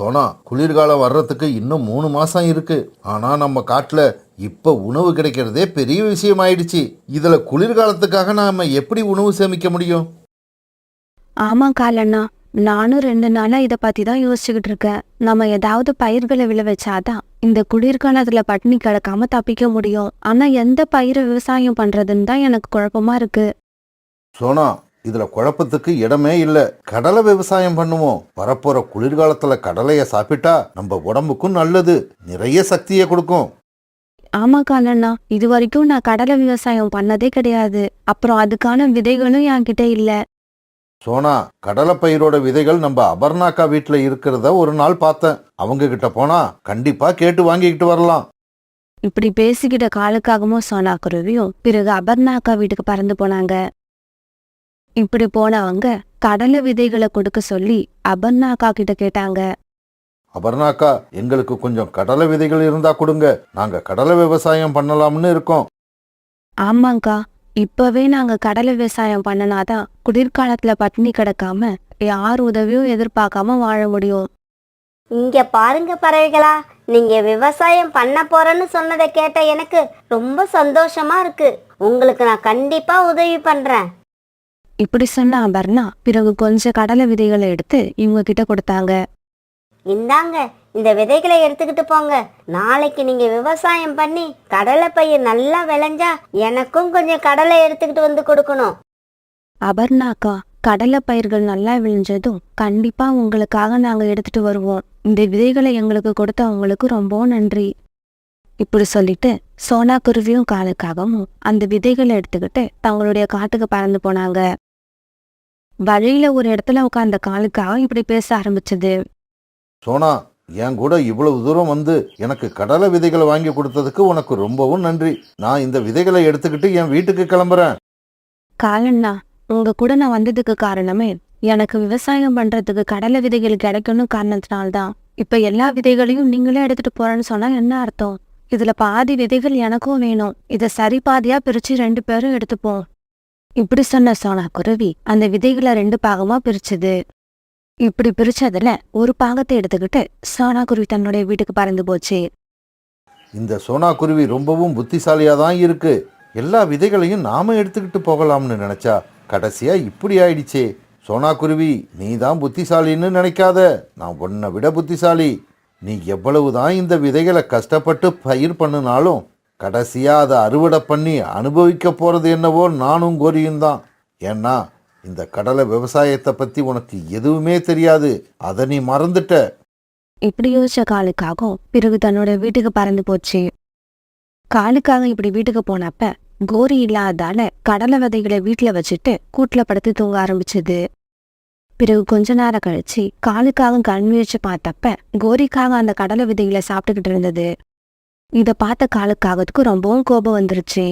சோனா, குளிர்காலம் வர்றதுக்கு இன்னும் 3 மாசம் இருக்கு. ஆனா நம்ம காட்டுல இப்ப உணவு கிடைக்கிறதே பெரிய விஷயம் ஆயிடுச்சு. இதுல குளிர்காலத்துக்காக நாம எப்படி உணவு சேமிக்க முடியும்? ஆமா காலண்ணா. நானும் 2 நாளா இத பத்தி தான் யோசிச்சுக்கிட்டு இருக்கேன். நம்ம ஏதாவது பயிர்களை விளைவிச்சாதான் இந்த குளிர்காலத்துல பட்டினி கிடக்காம தப்பிக்க முடியும். ஆனா எந்த பயிரை விவசாயம் பண்றதுன்னு தான் எனக்கு குழப்பமா இருக்கு. சோனா, இதுல குழப்பத்துக்கு இடமே இல்ல. கடலை விவசாயம் பண்ணுவோம். வரப்போற குளிர்காலத்துல கடலைய சாப்பிட்டா நம்ம உடம்புக்கும் நல்லது, நிறைய சக்தியை கொடுக்கும். ஆமா காலண்ணா, இது வரைக்கும் நான் கடலை விவசாயம் பண்ணதே கிடையாது. அப்புறம் அதுக்கான விதைகளும் என்கிட்ட இல்ல. சோனா, கடலை பயிரோட விதைகள் நம்ம அபர்ணாக்கா வீட்டுல இருக்கிறத ஒரு நாள் பார்த்தேன். அவங்க கிட்ட போனா கண்டிப்பா கேட்டு வாங்கிக்கிட்டு வரலாம். இப்படி பேசிக்கிட்ட காலுக்காகவும் சோனா குருவியும் பிறகு அபர்ணாக்கா வீட்டுக்கு பறந்து போனாங்க. இப்படி போனவங்க கடலை விதைகளை கொடுக்க சொல்லி அபர்ணாக்கா கிட்ட கேட்டாங்க. அபர்ணாக்கா, எங்களுக்கு கொஞ்சம் கடலை விதைகள் இருந்தா கொடுங்க. நாங்க கடலை விவசாயம் பண்ணலாம்னு இருக்கோம். ஆமாங்கா, இப்பவே நாங்க கடலை விவசாயம் பண்ணனாதான் குளிர்காலத்துல பட்டினி கிடக்காம யார் உதவியும் எதிர்பார்க்காம வாழ முடியும். இங்க பாருங்க பறவைகளா, நீங்க விவசாயம் பண்ண போறேன்னு சொன்னதை கேட்ட எனக்கு ரொம்ப சந்தோஷமா இருக்கு. உங்களுக்கு நான் கண்டிப்பா உதவி பண்றேன். இப்படி சொன்ன அபர்ணா பிறகு கொஞ்சம் கடலை விதைகளை எடுத்து இவங்க கிட்ட கொடுத்தாங்க. இந்தாங்க, இந்த விதைகளை எடுத்துக்கிட்டு போங்க. நாளைக்கு நீங்க விவசாயம் பண்ணி கடலை பயிர் நல்லா விளைஞ்சா எனக்கும் கொஞ்சம் கடலை எடுத்துக்கிட்டு வந்து கொடுக்கணும். அபர்ணாக்கா, கடலை பயிர்கள் நல்லா விளைஞ்சதும் கண்டிப்பா உங்களுக்காக நாங்க எடுத்துட்டு வருவோம். இந்த விதைகளை எங்களுக்கு கொடுத்தவங்களுக்கு ரொம்ப நன்றி. இப்படி சொல்லிட்டு சோனா குருவியும் காலுக்காகவும் அந்த விதைகளை எடுத்துக்கிட்டு தங்களுடைய காட்டுக்கு பறந்து போனாங்க. வழியில ஒரு இடத்துல உட்கார்ந்த காலுக்காக இப்படி பேச ஆரம்பிச்சது. சோனா, என் கூட இவ்வளவு தூரம் வந்து எனக்கு கடலை விதைகளை வாங்கி கொடுத்ததுக்கு உனக்கு ரொம்பவும் நன்றி. நான் இந்த விதைகளை எடுத்துக்கிட்டு என் வீட்டுக்கு கிளம்புறேன். காலண்ணா, உங்க கூட நான் வந்ததுக்கு காரணமே எனக்கு விவசாயம் பண்றதுக்கு கடலை விதைகள் கிடைக்கணும் காரணத்தினால்தான். இப்ப எல்லா விதைகளையும் நீங்களே எடுத்துட்டு போறேன்னு சொன்னா என்ன அர்த்தம்? இதுல பாதி விதைகள் எனக்கும் வேணும். இத சரி பாதியா பிரிச்சு 2 பேரும் எடுத்துப்போம். இப்படி சொன்ன சோனா குருவி அந்த விதைகளை 2 பாகமா பிரிச்சுது. இப்படி பிரிச்சதுல ஒரு பாகத்தை எடுத்துக்கிட்டு சோனா குருவி தன்னுடைய வீட்டுக்கு பறந்து போச்சு. இந்த சோனா குருவி ரொம்பவும் புத்திசாலியா தான் இருக்கு. எல்லா விதைகளையும் நாம எடுத்துக்கிட்டு போகலாம்னு நினைச்சா கடைசியா இப்படி ஆயிடுச்சே. சோனா குருவி, நீ தான் புத்திசாலின்னு நினைக்காத. நான் உன்னை விட புத்திசாலி. நீ எவ்வளவுதான் இந்த விதைகளை கஷ்டப்பட்டு பயிர் பண்ணினாலும் கடைசியா அதை அறுவடை பண்ணி அனுபவிக்க போறது என்னவோ நானும் கோரியும் தான். ஏன்னா இந்த கடலை விவசாயத்தை பத்தி உனக்கு எதுவுமே தெரியாது. அதை நீ மறந்துட்ட. இப்படி யோசிச்ச காலுக்காகவும் பிறகு தன்னோட வீட்டுக்கு பறந்து போச்சு. காலுக்காக இப்படி வீட்டுக்கு போனப்ப கோரி இல்லாதால கடலை விதைகளை வீட்டுல வச்சுட்டு கூட்டுல படுத்து தூங்க ஆரம்பிச்சது. பிறகு கொஞ்ச நேரம் கழிச்சு காலுக்காக கண் முயற்சி பார்த்தப்ப கோரிக்காக அந்த கடலை விதைகளை சாப்பிட்டுக்கிட்டு இருந்தது. இத பார்த்த காலுக்காகத்துக்கு ரொம்பவும் கோபம் வந்துருச்சு.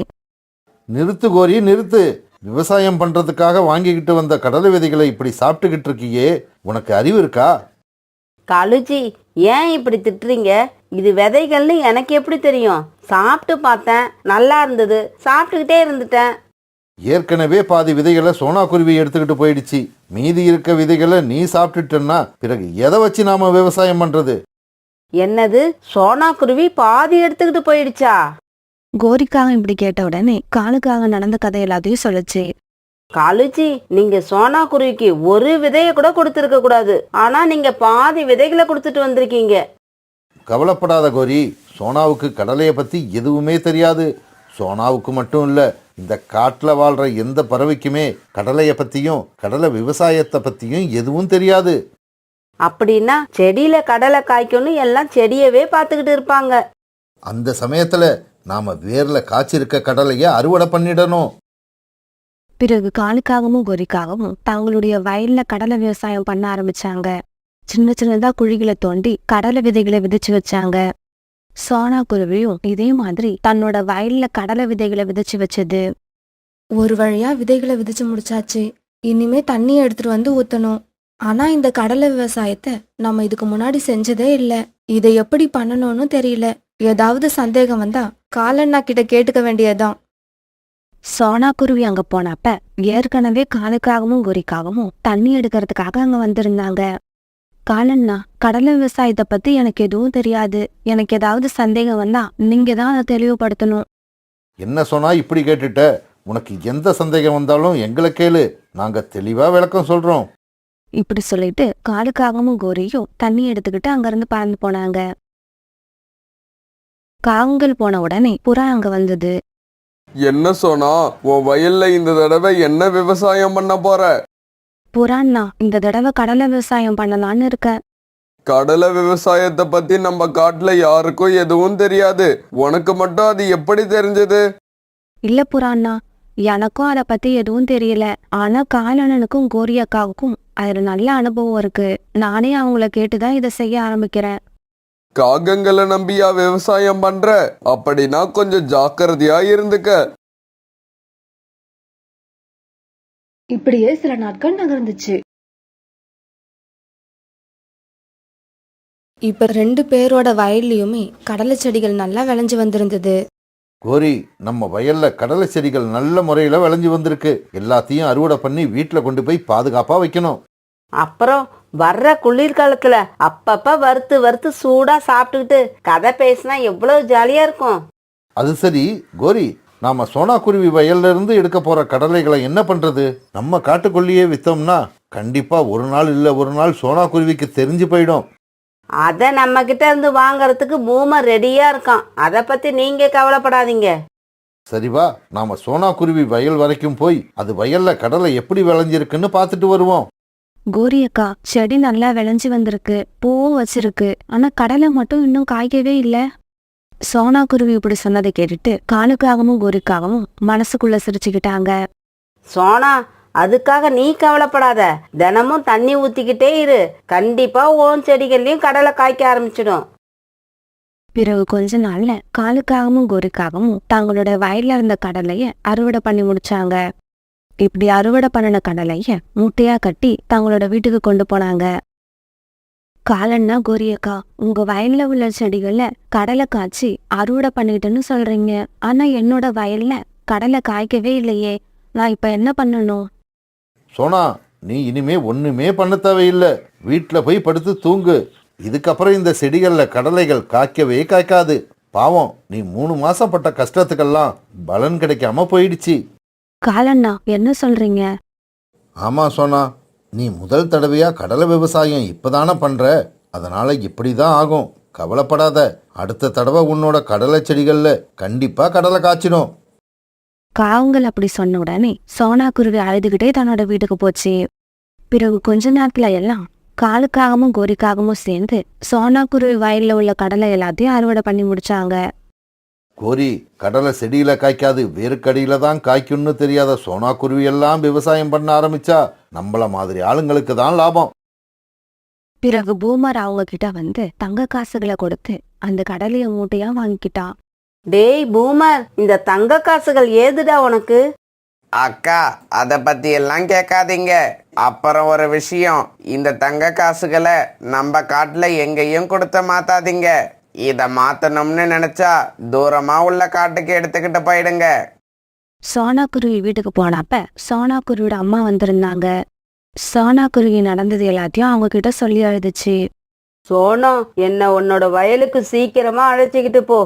நிறுத்து கோரி, நிறுத்து. விவசாயம் பண்றதுக்காக வாங்கிக்கிட்டு வந்த கடலை விதைகளை இப்படி சாப்பிட்டுக்கிட்டு இருக்கியே, உனக்கு அறிவு இருக்கா? காலுஜி, ஏன் இப்படி திட்டுறீங்க? இது விதைகள்னு எனக்கு எப்படி தெரியும்? சாப்பிட்டு பார்த்தேன், நல்லா இருந்தது, சாப்பிட்டுக்கிட்டே இருந்துட்டேன். ஏற்கனவே பாதி விதைகளை சோனா குருவி எடுத்துக்கிட்டு போயிடுச்சு. மீதி இருக்க விதைகளை நீ சாப்பிட்டுட்டன்னா பிறகு எதை வச்சு நாம விவசாயம் பண்றது? என்னது, சோனா குருவி பாதி எடுத்துக்கிட்டு போயிடுச்சா? கோரிக்காக இப்படி கேட்ட உடனே காலுக்காக நடந்த கதை எல்லாத்தையும் சொல்லுச்சு. காலுஜி, நீங்க சோனா குருவிக்கு ஒரு விதைய கூட கொடுத்துருக்க கூடாது. ஆனா நீங்க பாதி விதைகளை கொடுத்துட்டு வந்திருக்கீங்க. கவலைப்படாத கோரி, சோனாவுக்கு கடலையை பத்தி எதுவுமே தெரியாது. சோனாவுக்கு மட்டும் இல்ல, இந்த காட்டில் வாழ்ற எந்த பறவைக்குமே கடலையை பத்தியும் கடலை விவசாயத்தை பத்தியும் எதுவும் தெரியாது. அப்படின்னா செடியில கடலை காய்க்கணும் எல்லாம் செடியவே பார்த்துக்கிட்டு இருப்பாங்க. அந்த சமயத்துல நாம வேர்ல காய்ச்சிருக்க கடலைய அறுவடை பண்ணிடணும். பிறகு காலுக்காகவும் கோரிக்காகவும் தங்களுடைய வயல்ல கடலை விவசாயம் பண்ண ஆரம்பிச்சாங்க. சின்ன சின்னதா குழிகளை தோண்டி கடலை விதைகளை விதைச்சு வச்சாங்க. சோனா குருவியும் இதே மாதிரி தன்னோட வயல்ல கடலை விதைகளை விதைச்சு வச்சது. ஒரு வழியா விதைகளை விதைச்சு முடிச்சாச்சு. இனிமே தண்ணியை எடுத்துட்டு வந்து ஊத்தணும். ஆனா இந்த கடலை விவசாயத்தை நம்ம இதுக்கு முன்னாடி செஞ்சதே இல்ல. இதை எப்படி பண்ணணும்னு தெரியல. ஏதாவது சந்தேகம் வந்தா காலண்ணா கிட்ட கேட்டுக்க வேண்டியதுதான். சோனா குருவி அங்க போனப்ப ஏற்கனவே காலுக்காகவும் கோரிக்காகவும் தண்ணி எடுக்கிறதுக்காக அங்க வந்திருந்தாங்க. காலண்ணா, கடலை விவசாயத்தை பத்தி எனக்கு எதுவும் தெரியாது. எனக்கு ஏதாவது சந்தேகம் வந்தா நீங்க தான் அதை தெளிவுபடுத்தணும். என்ன சொன்னா இப்படி கேட்டுட்ட? உனக்கு எந்த சந்தேகம் வந்தாலும் எங்களை கேளு, நாங்க தெளிவா விளக்கம் சொல்றோம். இப்படி சொல்லிட்டு காலுக்காகவும் கோரியும் தண்ணி எடுத்துக்கிட்டு அங்கிருந்து பறந்து போனாங்க. காகங்கள் போன உடனே புறா அங்க வந்தது. என்ன சொன்னா உன் வயல்ல இந்த தடவை என்ன விவசாயம் பண்ண போற? புறாண்ணா, இந்த தடவை கடலை விவசாயம் பண்ணலான்னு இருக்க. கடலை விவசாயத்தை பத்தி நம்ம காட்டுல யாருக்கும் எதுவும் தெரியாது. உனக்கு மட்டும் அது எப்படி தெரிஞ்சது? இல்ல புறாண்ணா, எனக்கும் அதை பத்தி எதுவும் தெரியல. ஆனா காலண்ணனுக்கும் கோரி அக்காவுக்கும் அதுல நல்ல அனுபவம் இருக்கு. நானே அவங்கள கேட்டுதான் இதை செய்ய ஆரம்பிக்கிறேன். காகங்களை நம்பியா விவசாயம் பண்ற? அப்படின்னா கொஞ்சம் ஜாக்கிரதையா இருந்துக்க. இப்படியே சில நாட்கள் நகர்ந்துச்சு. இப்ப 2 பேரோட வயல்லையுமே கடலை செடிகள் நல்லா விளைஞ்சு வந்திருந்தது. கோரி, நம்ம வயல்ல கடலை செடிகள் நல்ல முறையில விளைஞ்சு வந்திருக்கு. எல்லாத்தையும் அறுவடை பண்ணி வீட்டுல கொண்டு போய் பாதுகாப்பா வைக்கணும். அப்புறம் வர்ற குளிர்காலத்துல அப்பப்ப வறுத்து வறுத்து சூடா சாப்பிட்டுக்கிட்டு கதை பேசினா எவ்வளவு ஜாலியா இருக்கும். அது சரி கோரி, நாம சோனா குருவி வயல்ல இருந்து எடுக்க போற கடலைகளை என்ன பண்றது? நம்ம காட்டுக்குள்ளேயே வித்தோம்னா கண்டிப்பா ஒரு நாள் இல்ல ஒரு நாள் சோனா குருவிக்கு தெரிஞ்சு போயிடும். அத நம்ம கிட்ட இருந்து வாங்கறதுக்கு பூமர் ரெடியா இருக்கான். அத பத்தி நீங்க கவலைப்படாதீங்க. சரிவா, நாம சோனா குருவி வயல் வரைக்கும் போய் அது வயல்ல கடலை எப்படி விளைஞ்சிருக்குன்னு பார்த்துட்டு வருவோம். கோரி அக்கா, செடி நல்லா விளைஞ்சு வந்திருக்கு, பூவும் வச்சிருக்கு. ஆனா கடலை மட்டும் இன்னும் காய்க்கவே இல்ல. சோனா குருவி இப்படி சொன்னதை கேட்டுட்டு காலுக்காகவும் கோரிக்காகவும் மனசுக்குள்ள சிரிச்சுக்கிட்டாங்க. சோனா, அதுக்காக நீ கவலைப்படாத. தினமும் தண்ணி ஊத்திக்கிட்டே இரு. கண்டிப்பா ஓன் செடிகள்லயும் கடலை காய்க்க ஆரம்பிச்சிடும். பிறகு கொஞ்ச நாள்ல காலுக்காகவும் கோரிக்காகவும் தங்களோட வயல்ல இருந்த கடலைய அறுவடை பண்ணி முடிச்சாங்க. இப்படி அறுவடை பண்ணின கடலைய மூட்டையா கட்டி தங்களோட வீட்டுக்கு கொண்டு போனாங்க. காலண்ணா, கோரியக்கா, உங்க வயல்ல உள்ள செடிகள்ல கடலை காய்ச்சி அறுவடை பண்ணிட்டேன்னு சொல்றீங்க. ஆனா என்னோட வயல்ல கடலை காய்க்கவே இல்லையே. நான் இப்ப என்ன பண்ணணும்? சோனா, நீ இனிமே ஒண்ணுமே பண்ண தேவையில்லை. வீட்டுல போய் படுத்து தூங்கு. இதுக்கப்புறம் இந்த செடிகள்ல கடலைகள் காய்க்கவே காய்க்காது. பாவம், நீ 3 மாசம் பட்ட கஷ்டத்துக்கெல்லாம் பலன் கிடைக்காம போயிடுச்சு. காலண்ணா, என்ன சொல்றீங்க? ஆமா சோனா, நீ முதல் தடவையா கடலை விவசாயம் இப்பதானே பண்ற. அதனால இப்படிதான் ஆகும். கவலைப்படாத. அடுத்த தடவை உன்னோட கடலை செடிகள்ல கண்டிப்பா கடலை காய்ச்சிடும். காவங்கள் அப்படி சொன்ன உடனே சோனா குருவி அழுதுகிட்டே தன்னோட வீட்டுக்கு போச்சு. பிறகு கொஞ்ச நேரத்துல எல்லாம் காலுக்காகவும் கோரிக்காகவும் சேர்ந்து சோனா குருவி வயல்ல உள்ள கடலை எல்லாத்தையும் அறுவடை பண்ணி முடிச்சாங்க. கோரி, கடலை செடியில காய்க்காது வேறுக்கடியில தான் காய்க்கும்னு தெரியாத சோனா குருவி எல்லாம் விவசாயம் பண்ண ஆரம்பிச்சா நம்மள மாதிரி ஆளுங்களுக்கு தான் லாபம். பிறகு பூமர் அவங்க கிட்ட வந்து தங்க காசுகளை கொடுத்து அந்த கடலைய மூட்டையா வாங்கிக்கிட்டான். டேய் பூமர், இந்த தங்க காசுகள் ஏதுடா உனக்கு? அக்கா, அதை பத்தி எல்லாம் கேட்காதீங்க. அப்புறம் ஒரு விஷயம், இந்த தங்க காசுகளை நம்ம காட்டுல எங்கேயும் கொடுத்த மாத்தாதீங்க. இத மாத்தணும்னு நினைச்சா தூரமா உள்ள காட்டுக்கு எடுத்துக்கிட்டு போயிடுங்க. சோனா குருவி வீட்டுக்கு போனப்ப சோனா குருவியோட அம்மா வந்திருந்தாங்க. சோனா குருவி நடந்தது எல்லாத்தையும் அவங்க கிட்ட சொல்லி அழுதுச்சு. சோனா, என்ன உன்னோட வயலுக்கு சீக்கிரமா அழைச்சிக்கிட்டு போ.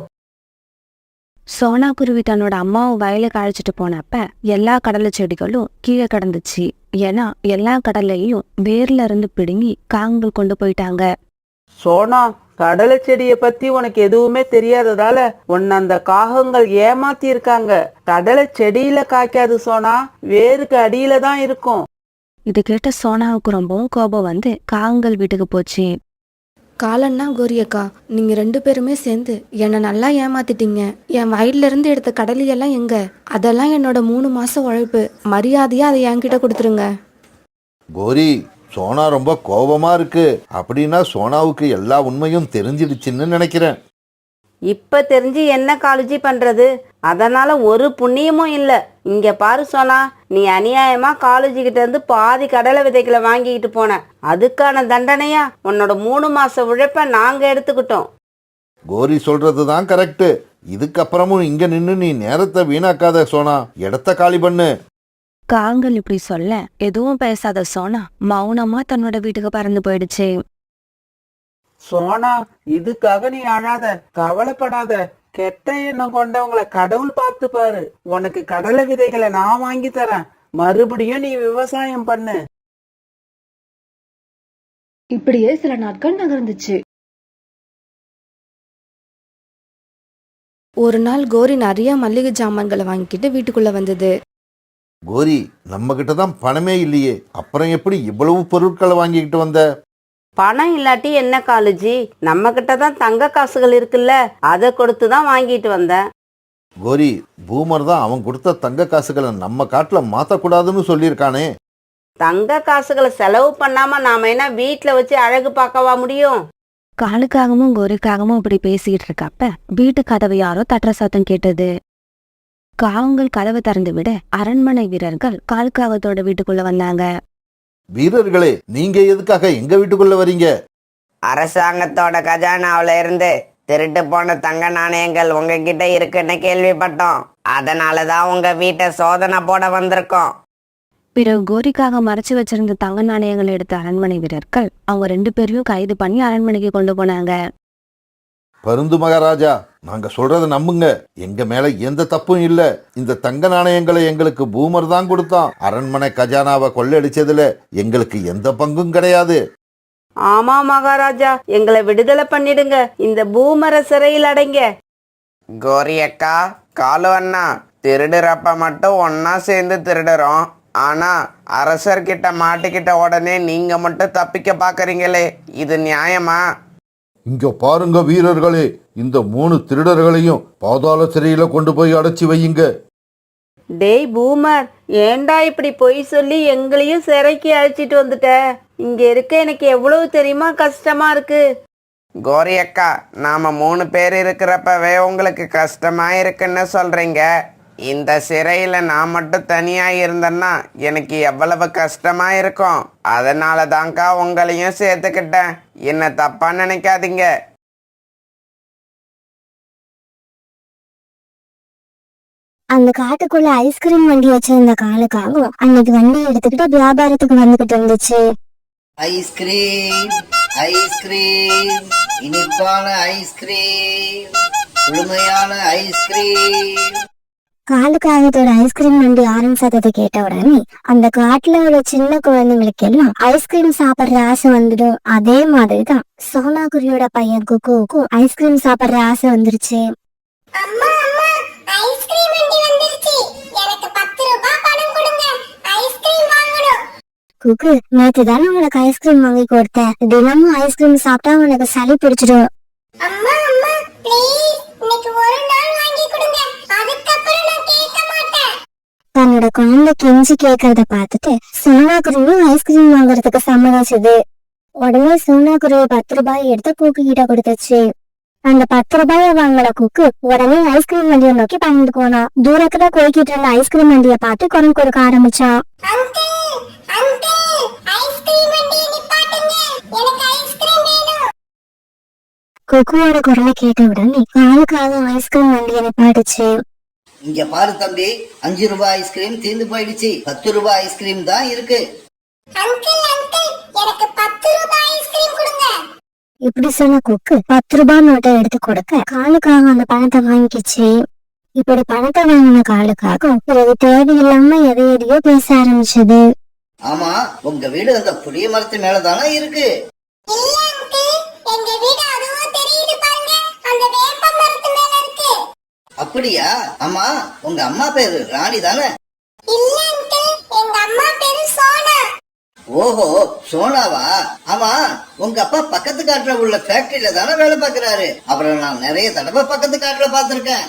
சோனா குருவி தன்னோட அம்மாவை வயலுக்கு அழைச்சிட்டு போனப்ப எல்லா கடலை செடிகளும் கீழே கிடந்துச்சு. ஏன்னா எல்லா கடலையும் வேர்ல இருந்து பிடுங்கி காகங்கள் கொண்டு போயிட்டாங்க. சோனா, கடலை செடியை பத்தி உனக்கு எதுவுமே தெரியாததால உன்னை அந்த காகங்கள் ஏமாத்தி இருக்காங்க. கடலை செடியில காய்க்காது சோனா, வேருக்கு அடியில தான் இருக்கும். இது கேட்ட சோனாவுக்கு ரொம்பவும் கோபம் வந்து காகங்கள் வீட்டுக்கு போச்சு. காலண்ணா, கோரியக்கா, நீங்க 2 பேருமே சேர்ந்து என்னை நல்லா ஏமாத்திட்டீங்க. என் வயல்ல இருந்து எடுத்த கடலையெல்லாம் எங்க? அதெல்லாம் என்னோட 3 மாசம் உழைப்பு. மரியாதையா அதை என்கிட்ட கொடுத்துருங்க. கோரி, சோனா ரொம்ப கோபமா இருக்கு. அப்படின்னா சோனாவுக்கு எல்லா உண்மையும் தெரிஞ்சிடுச்சுன்னு நினைக்கிறேன். இப்ப தெரிஞ்சு என்ன காலேஜி பண்றது? அதனால ஒரு புண்ணியமும் இல்ல. இங்க பாரு சோனா, நீ அநியாயமா காலேஜி கிட்ட இருந்து பாதி கடலை விதைகளை வாங்கிக்கிட்டு போன. அதுக்கான தண்டனையா உன்னோட 3 மாச உழைப்ப நாங்க எடுத்துக்கிட்டோம். கோரி சொல்றது தான் கரெக்ட். இதுக்கப்புறமும் இங்க நின்னு நீ நேரத்தை வீணாக்காத சோனா. இடத்த காலி பண்ணு. காகங்கள் இப்படி சொல்ல எதுவும் பேசாத சோனா மௌனமா தன்னோட வீட்டுக்கு பறந்து போயிடுச்சு. சோனா, இதுக்காக நீ அழாத, கவலைப்படாத. கெட்ட எண்ணம் கொண்டவங்களை கடவுள் பார்த்து பாரு. உனக்கு கடலை விதைகளை நான் வாங்கி தரேன். மறுபடியும் நீ விவசாயம் பண்ணு. இப்படியே சில நாட்கள் நகர்ந்துச்சு. ஒரு நாள் கோரி நிறைய மல்லிகை ஜாமான்களை வாங்கிக்கிட்டு வீட்டுக்குள்ள வந்தது. கோரி, நம்ம கிட்ட தான் பணமே இல்லையே, அப்புறம் எப்படி இவ்வளவு பொருட்களை வாங்கிக்கிட்டு வந்த? பணம் இல்லாட்டி என்ன காலுஜி, நம்ம கிட்ட தான் தங்க காசுகள் இருக்குல்ல, அதை கொடுத்து தான் வாங்கிட்டு வந்தேன். கோரி, பூமர் தான் அவன் கொடுத்த தங்க காசுகளை நம்ம காட்டுல மாத்தக்கூடாதுன்னு சொல்லியிருக்கானே. தங்க காசுகளை செலவு பண்ணாம நாம என்ன வீட்டுல வச்சு அழகு பார்க்கவா முடியும்? காலுக்காகவும் கோரிக்காகவும் இப்படி பேசிக்கிட்டு இருக்கப்ப வீட்டு கதவை யாரோ தட்டுற சத்தம் கேட்டது. காகங்கள் கதவை திறந்து விட அரண்மனை வீரர்கள் காலுக்காகத்தோட வீட்டுக்குள்ள வந்தாங்க. வீரர்களே, நீங்க எதுக்காக எங்க வீட்டுக்குள்ள வரீங்க? அரசாங்கத்தோட கஜானாவில இருந்து திருட்டு போன தங்க நாணயங்கள் உங்ககிட்ட இருக்குன்னு கேள்விப்பட்டோம். அதனாலதான் உங்க வீட்டை சோதனை போட வந்திருக்கோம். பிறகு கோரிக்காக மறைச்சு வச்சிருந்த தங்க நாணயங்களை எடுத்த அரண்மனை வீரர்கள் அவங்க 2 பேரையும் கைது பண்ணி அரண்மனைக்கு கொண்டு போனாங்க. பருந்து மகாராஜா, நாங்க சொல்றத நம்புங்க. எங்க மேல எந்த தப்பும் இல்ல. இந்த தங்க நாணயங்களை எங்களுக்கு பூமர் தான் கொடுத்தான். அரண்மனை கஜானாவை கொள்ளையடிச்சதுல எங்களுக்கு எந்த பங்கும் கிடையாது. ஆமா மகாராஜா, எங்களை விடுதலை பண்ணிடுங்க. இந்த பூமர சிறையில் அடைங்க. கோரி அக்கா, காலு அண்ணா, திருடுறப்ப மட்டும் ஒன்னா சேர்ந்து திருடுறோம். ஆனா அரசர்கிட்ட மாட்டிக்கிட்ட உடனே நீங்க மட்டும் தப்பிக்க பாக்குறீங்களே, இது நியாயமா? இங்க பாருங்க வீரர்களே, இந்த 3 திருடர்களையும் பாதாள சிறையில கொண்டு போய் அடைச்சி வையுங்க. டேய் பூமர், ஏண்டா இப்படி பொய் சொல்லி எங்களையும் சிறைக்கு அழைச்சிட்டு வந்துட்ட? இங்க இருக்க எனக்கு எவ்வளவு தெரியுமா கஷ்டமா இருக்கு. கோரி அக்கா, நாம 3 பேர் இருக்கிறப்பவே உங்களுக்கு கஷ்டமா இருக்குன்னு சொல்றீங்க. இந்த சிறையில நான் மட்டும் தனியா இருந்தேன்னா எனக்கு எவ்வளவு கஷ்டமா இருக்கும். அதனால தான்க்கா உங்களையும் சேர்த்துக்கிட்டேன். என்ன தப்பா நினைக்காதீங்க. அந்த காட்டுக்குள்ள ஐஸ்கிரீம் வண்டி வச்சிருந்த காலுக்காகவும் அன்னைக்கு வண்டி எடுத்துக்கிட்டு வியாபாரத்துக்கு வந்துகிட்டு இருந்துச்சு. ஐஸ்கிரீம், ஐஸ்கிரீம், இனிப்பான ஐஸ்கிரீம், குளுமையான ஐஸ்கிரீம். காலுக்காகத்தோட ஐஸ்கிரீம் வண்டி ஆரம்பிச்சதை கேட்ட உடனே அந்த காட்டுல உள்ள சின்ன குழந்தைங்களுக்கு எல்லாம் ஐஸ்கிரீம் சாப்பிடுற ஆசை வந்துடும். அதே மாதிரிதான் சோனா குருவியோட பையன் குக்குவுக்கும் ஐஸ்கிரீம் சாப்பிடுற ஆசை வந்துருச்சு. குக்கு, நேத்து தானே உனக்கு ஐஸ்கிரீம் வாங்கி கொடுத்தேன். தினமும் ஐஸ்கிரீம் சாப்பிட்டா உனக்கு சளி பிடிச்சிடும். தன்னோட குழந்தை கெஞ்சி கேக்குறத பார்த்துட்டு சோனா குருவி ஐஸ்கிரீம் வாங்குறதுக்கு சம்மதிச்சது. உடனே சோனா குருவி 10 ரூபாய் எடுத்து குக்கு கிட்ட கொடுத்துச்சு. அந்த 10 ரூபாய வாங்கின குக்கு உடனே ஐஸ்கிரீம் வண்டியை நோக்கி பறந்து போனா. தூரத்துல போய்கிட்டு இருந்த ஐஸ்கிரீம் வண்டியை பார்த்து குரல் கொடுக்க ஆரம்பிச்சான். குக்குவோட குரலை கேட்ட உடனே காலுக்காக ஐஸ்கிரீம் வண்டியை நிப்பாட்டுச்சு. இங்க பாரு தம்பி, 5 ரூபாய் ஐஸ்கிரீம் தீர்ந்து போயிடுச்சு. 10 ரூபாய் ஐஸ்கிரீம் தான் இருக்கு. இப்படி சொன்ன குக்கு 10 ரூபாய் நோட்டை எடுத்து கொடுக்க காலுக்காக அந்த பணத்தை வாங்கிக்கிச்சு. இப்படி பணத்தை வாங்கின காலுக்காக பிறகு தேவையில்லாம எதையோ பேச ஆரம்பிச்சது. ஆமா, உங்க வீடு அந்த புளிய மரத்து மேலதானா இருக்கு? அப்படியா? ஆமா, உங்க அம்மா பேரு ராணி தானே? ஓஹோ, சோனாவா? ஆமா, உங்க அப்பா பக்கத்து காட்டுல உள்ள ஃபேக்டரியில தானே வேலை பாக்குறாரு. அப்புறம் நான் நிறைய தடவை பக்கத்து காட்டுல பாத்திருக்கேன்.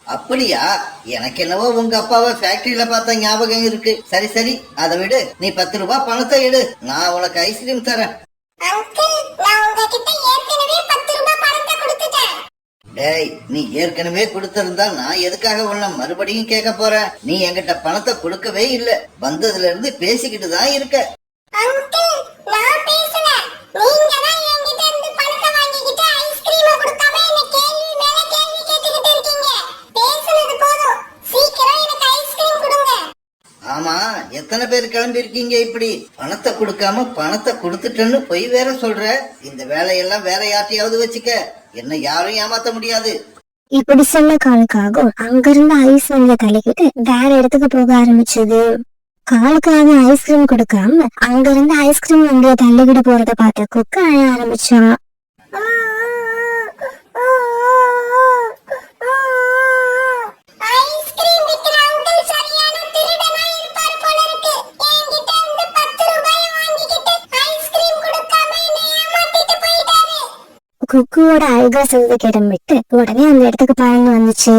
அப்படியா? எனக்கு என்னவோ உங்க அப்பாவை ஃபேக்டரியில பார்த்த ஞாபகம் இருக்கு. சரி சரி, அதை விடு. நீ 10 ரூபாய் பணத்தை எடு, நான் உனக்கு ஐஸ்கிரீம் தரேன். டேய், நீ ஏற்கனவே கொடுத்திருந்தா நான் எதுக்காக உன்னை மறுபடியும் கேட்க போறேன்? நீ என்கிட்ட பணத்தை கொடுக்கவே இல்ல. வந்ததுல இருந்து பேசிக்கிட்டு தான் இருக்க. எத்தனை பேர் கிளம்பி இருக்கீங்க இப்படி? பணத்தை கொடுக்காம பணத்தை கொடுத்துட்டேன்னு பொய் வேற சொல்ற. இந்த வேலையெல்லாம் வேற யார்ட்டையாவது வச்சுக்க, என்ன யாரும் ஏமாத்த முடியாது. இப்படி சொன்ன காலுக்காக அங்கிருந்து ஐஸ் வண்டிய தள்ளிக்கிட்டு வேற இடத்துக்கு போக ஆரம்பிச்சது. காலுக்காக ஐஸ்கிரீம் கொடுக்காம அங்கிருந்து ஐஸ்கிரீம் வண்டிய தள்ளிக்கிட்டு போறத பார்த்த குக்கு அழ ஆரம்பிச்சான். குக்குவோட அழுகா சொல்றது கேட்டமிட்டு உடனே அந்த இடத்துக்கு பறந்து வந்துச்சு.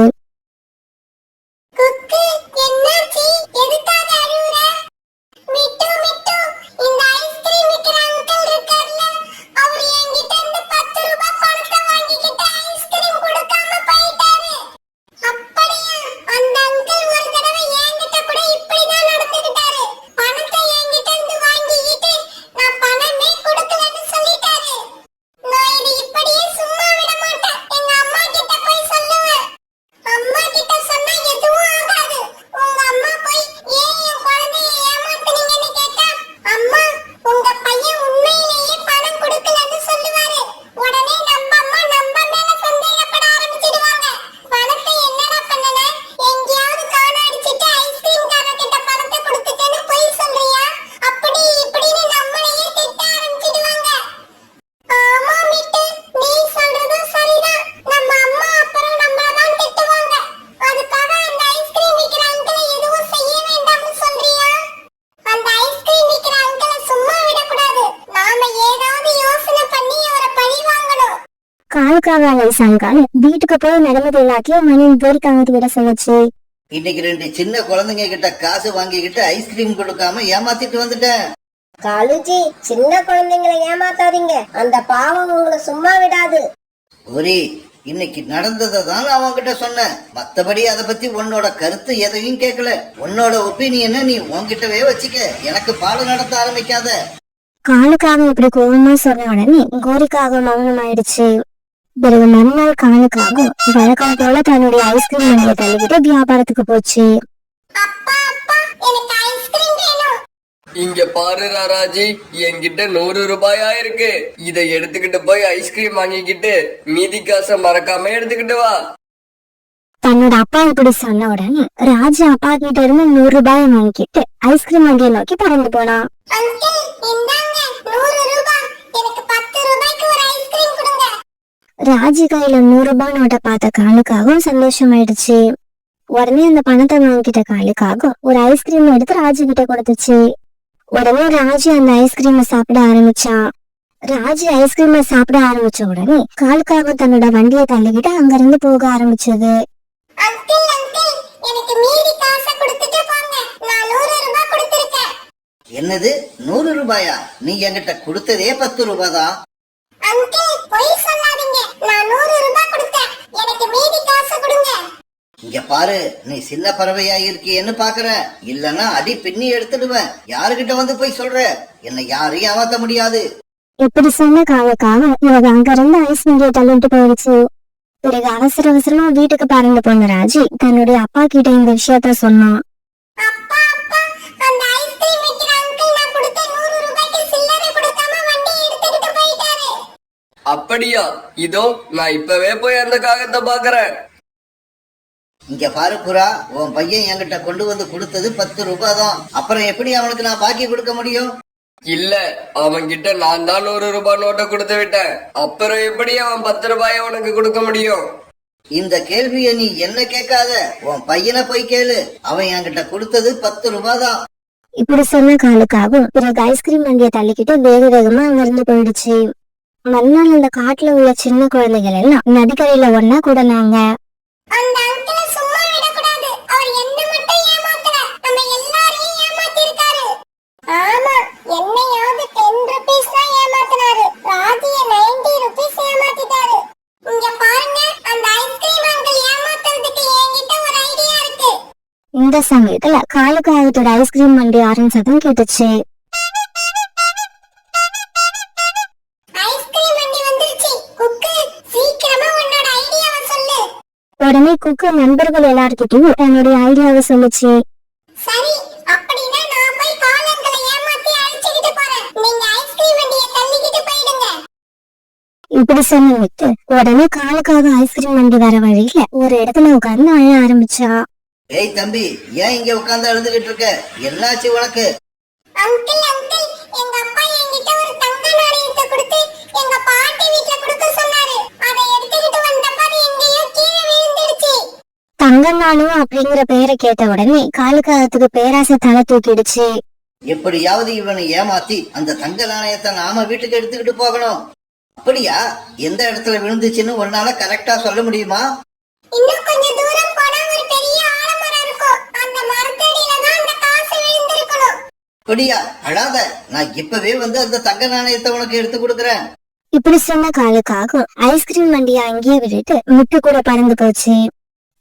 காலுக்காக சாயங்காலம் வீட்டுக்கு போய் நடந்தது எல்லாத்தையும் மணி கோரிக்காங்க விட சொல்லுச்சு. இன்னைக்கு 2 சின்ன குழந்தைங்க கிட்ட காசு வாங்கிக்கிட்டு ஐஸ்கிரீம் கொடுக்காம ஏமாத்திட்டு வந்துட்டேன். காலுஜி, சின்ன குழந்தைங்களை ஏமாத்தாதீங்க, அந்த பாவம் உங்களை சும்மா விடாது. ஒரே இன்னைக்கு நடந்ததை தான் நான் அவன்கிட்ட சொன்னேன். மத்தபடி அதை பத்தி உன்னோட கருத்து எதையும் கேட்கல. உன்னோட ஒப்பீனியனை நீ உன்கிட்டவே வச்சுக்க, எனக்கு பாடம் நடத்த ஆரம்பிக்காத. காலுக்காக இப்படி கோபமா சொன்ன உடனே கோரிக்காக மௌனம் ஆயிடுச்சு. பிறகு மறுநாள் காலுக்காக வழக்கம் போல தன்னுடைய ஐஸ்கிரீம் வண்டியை தள்ளிக்கிட்டு வியாபாரத்துக்கு போச்சு. இங்க பாரு ராராஜி, என்கிட்ட 100 ரூபாயா இருக்கு. இதை எடுத்துக்கிட்டு போய் ஐஸ்கிரீம் வாங்கிக்கிட்டு மீதி காசை மறக்காம எடுத்துக்கிட்டு வா. தன்னோட அப்பா இப்படி சொன்ன உடனே ராஜு அப்பா கிட்ட இருந்து 100 ரூபாயை வாங்கிக்கிட்டு ஐஸ்கிரீம் வண்டியை நோக்கி பறந்து போனான். ராஜி கையில 100 ரூபாய் நோட்டை பார்த்த காலுக்காகவும் சந்தோஷமாயிடுச்சு. உடனே அந்த பணத்தை வாங்கிக்கிட்ட காலுக்காக ஒரு ஐஸ்கிரீம் எடுத்து ராஜு கிட்ட கொடுத்துச்சு. உடனே ராஜு அந்த ஐஸ்கிரீமை சாப்பிட ஆரம்பிச்சான். ராஜு ஐஸ்கிரீமை சாப்பிட ஆரம்பிச்ச உடனே காலுக்காக தன்னோட வண்டியை தள்ளிக்கிட்டு அங்கிருந்து போக ஆரம்பிச்சது. என்னது 100 ரூபாயா? நீ என்கிட்ட கொடுத்ததே 10 ரூபாய் தான். இங்க பாரு, நீ சின்ன பறவையா இருக்கியன்னு பாக்குறேன், இல்லன்னா அடி பின்னி எடுத்துடுவேன். யாருகிட்ட வந்து போய் சொல்ற? என்னை யாரையும் ஏமாத்த முடியாது. இப்படி சொன்ன காலுக்காக இவங்க அங்கிருந்து ஐஸ் வண்டியை தள்ளிட்டு போயிடுச்சு. பிறகு அவசர அவசரமா வீட்டுக்கு பறந்து போன ராஜி தன்னுடைய அப்பா கிட்ட இந்த விஷயத்த சொன்னான். அப்படியா? இதோ நான் இப்பவே போய் அந்த காகத்தை பாக்குறேன். இங்க பாரு புறா, உன் பையன் என்கிட்ட கொண்டு வந்து கொடுத்தது 10 ரூபாய் தான். அப்புறம் எப்படி அவனுக்கு நான் பாக்கி கொடுக்க முடியும்? இல்ல, அவன்கிட்ட நான் தான் 100 ரூபாய் நோட்டை கொடுத்து விட்டேன். அப்புறம் எப்படி அவன் 10 ரூபாய உனக்கு கொடுக்க முடியும்? இந்த கேள்விய நீ என்ன கேட்காத, உன் பையனை போய் கேளு. அவன் என்கிட்ட கொடுத்தது 10 ரூபாய் தான். இப்படி சொன்ன காலுக்காக பிறகு ஐஸ்கிரீம் வண்டியை தள்ளிக்கிட்டு வேக வேகமா அங்கிருந்து போயிடுச்சு. மறுநாள் அந்த காட்டுல உள்ள சின்ன குழந்தைகள் எல்லாம் நதிக்கரையில ஒன்னா கூடனாங்க. இந்த சமயத்துல காலுக்காகத்தோட ஐஸ்கிரீம் வண்டி ஆரன் சத்தம் கேட்டுச்சு. உடனே குக்கு நண்பர்கள் எல்லார்கிட்டயும் தன்னுடைய ஐடியாவை சொல்லுச்சு. சரி, அப்படின்னா நான் போய் இப்படி சொன்னிட்டு உடனே காலுக்காக ஐஸ்கிரீம் வண்டி வர வழியில ஒரு இடத்துல உட்கார்ந்து அழ ஆரம்பிச்சா. ஏய் தம்பி, ஏன் இங்க உட்கார்ந்து அழுதுகிட்டு இருக்க? என்னாச்சு உனக்கு? அங்கிள் அங்கிள், எங்க அப்பா என்கிட்ட ஒரு தங்க நாணயத்தை கொடுத்து எங்க பாட்டி வீட்ல கொடுக்க சொன்னாரு. அதை எடுத்துக்கிட்டு வந்தப்ப அது எங்கேயோ கீழே விழுந்துடுச்சு. தங்க நாணயம் அப்படிங்கிற பெயரை கேட்ட உடனே காலுக்காகத்துக்கு பேராசை தலை தூக்கிடுச்சு. எப்படியாவது இவனை ஏமாத்தி அந்த தங்க நாணயத்தை நாம வீட்டுக்கு எடுத்துக்கிட்டு போகணும். அப்படியா? எந்த இடத்துல விழுந்துச்சுன்னு உன்னால கரெக்டா சொல்ல முடியுமா? இன்னும் கொஞ்சம் தூரம் போனா ஒரு பெரிய ஆலமரம் இருக்கும். அந்த மரத்தடியில தான் அந்த காசு விழுந்திருக்கணும். அப்படியா? அழாத, நான் இப்பவே வந்து அந்த தங்க நாணயத்தை உனக்கு எடுத்து கொடுக்கறேன். இப்படி சொன்ன காலுக்காக ஐஸ்கிரீம் வண்டியை அங்கேயே விட்டுட்டு முட்டு கூட பறந்து போச்சு.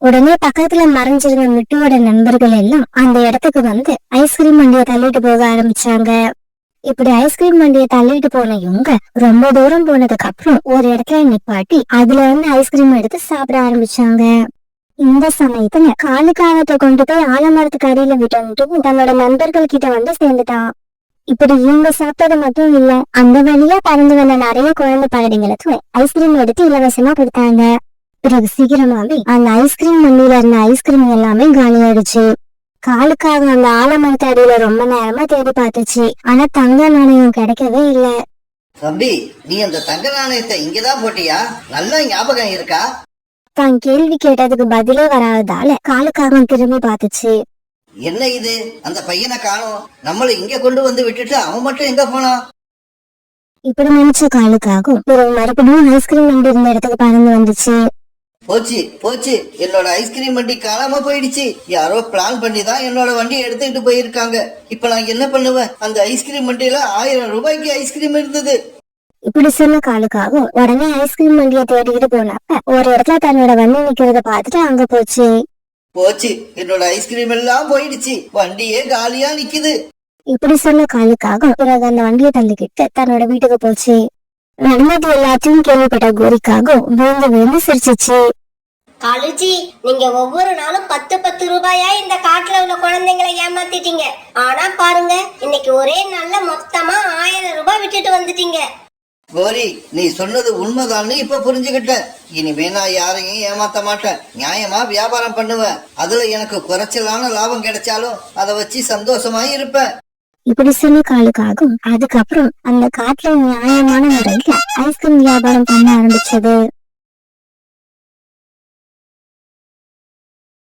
உடனே பக்கத்துல மறைஞ்சிருந்த மிட்டுவோட நண்பர்கள் எல்லாம் அந்த இடத்துக்கு வந்து ஐஸ்கிரீம் வண்டியை தள்ளிட்டு போக ஆரம்பிச்சாங்க. இப்படி ஐஸ்கிரீம் வண்டியை தள்ளிட்டு போன இவங்க ரொம்ப தூரம் போனதுக்கு அப்புறம் ஒரு இடத்துல நிப்பாட்டி அதுல இருந்து ஐஸ்கிரீம் எடுத்து சாப்பிட ஆரம்பிச்சாங்க. இந்த சமயத்துல காலுக்காகத்தை கொண்டு போய் ஆலமரத்துக்கு அடியில விட்டு தன்னோட நண்பர்கள் கிட்ட வந்து சேர்ந்துட்டான். இப்படி இவங்க சாப்பிட்டது மட்டும் இல்ல, அந்த வழியா பறந்து வந்த நிறைய குழந்தை பழடிங்களுக்கு ஐஸ்கிரீம் எடுத்து இலவசமா கொடுத்தாங்க. பிறகு சீக்கிரமாவே அந்த ஐஸ்கிரீம் வண்டியில இருந்த ஐஸ்கிரீம் எல்லாமே காலியாயிடுச்சு. காலுக்காக அந்த ஆலமரத்து அடியில ரொம்ப நேரமா தேடி பார்த்துச்சு. ஆனா தங்க நாணயம் கிடைக்கவே இல்ல. தம்பி, நீ அந்த தங்க நாணயத்தை இங்கதான் போட்டியா? நல்லா ஞாபகம் இருக்கா? தான் கேள்வி கேட்டதுக்கு பதிலே வராததால காலுக்காக திரும்பி பார்த்துச்சு. என்ன இது? அந்த பையனை காணோம். நம்மள இங்க கொண்டு வந்து விட்டுட்டு அவன் மட்டும் எங்க போனான்? இப்படி நினைச்ச காலுக்காகும் பிறகு மறுபடியும் ஐஸ்கிரீம் வண்டி இருந்த இடத்துக்கு பறந்து வந்துச்சு. போச்சு போச்சு, என்னோட ஐஸ்கிரீம் வண்டி காணாம போயிடுச்சு. யாரோ பிளான் பண்ணி தான் என்னோட வண்டியை எடுத்துக்கிட்டு போயிருக்காங்க. இப்ப நான் என்ன பண்ணுவேன்? அந்த ஐஸ்கிரீம் வண்டியில 1000 ரூபாய்க்கு ஐஸ்கிரீம் இருந்தது. இப்படி சொன்ன காலுக்காகும் உடனே ஐஸ்கிரீம் வண்டியை தேடிக்கிட்டு போனப்ப ஒரு இடத்துல தன்னோட வண்டி நிக்கிறத பாத்துட்டு அங்க போச்சு. போச்சு, என்னோட ஐஸ்கிரீம் எல்லாம் போயிடுச்சு. வண்டியே காலியா நிக்குது. இப்படி சொன்ன காலுக்காகும் பிறகு அந்த வண்டியை தள்ளிக்கிட்டு தன்னோட வீட்டுக்கு போச்சு. நடந்தது எல்லாத்தையும் கேள்விப்பட்ட கோரிக்காகும் விழுந்து விழுந்து சிரிச்சிச்சு. காலுஜி, நீங்க ஒவ்வொரு நாளும் 10 ரூபாயா இந்த காட்டுல உள்ள குழந்தைங்களை ஏமாத்திட்டீங்க. ஆனா பாருங்க, இன்னைக்கு ஒரே நாள்ல மொத்தமா 1000 ரூபாய் விட்டுட்டு வந்துட்டீங்க. கோரி, நீ சொன்னது உண்மைதான்னு இப்ப புரிஞ்சுக்கிட்டேன். இனிமே நான் யாரையும் ஏமாத்த மாட்டேன். நியாயமா வியாபாரம் பண்ணுவேன். அதுல எனக்கு குறைச்சலான லாபம் கிடைச்சாலும் அதை வச்சு சந்தோஷமா இருப்பேன். இப்படி சொன்ன காலுக்காகும் அதுக்கப்புறம் அந்த காட்டுல நியாயமான முறையில ஐஸ்கிரீம் வியாபாரம் பண்ண ஆரம்பிச்சது.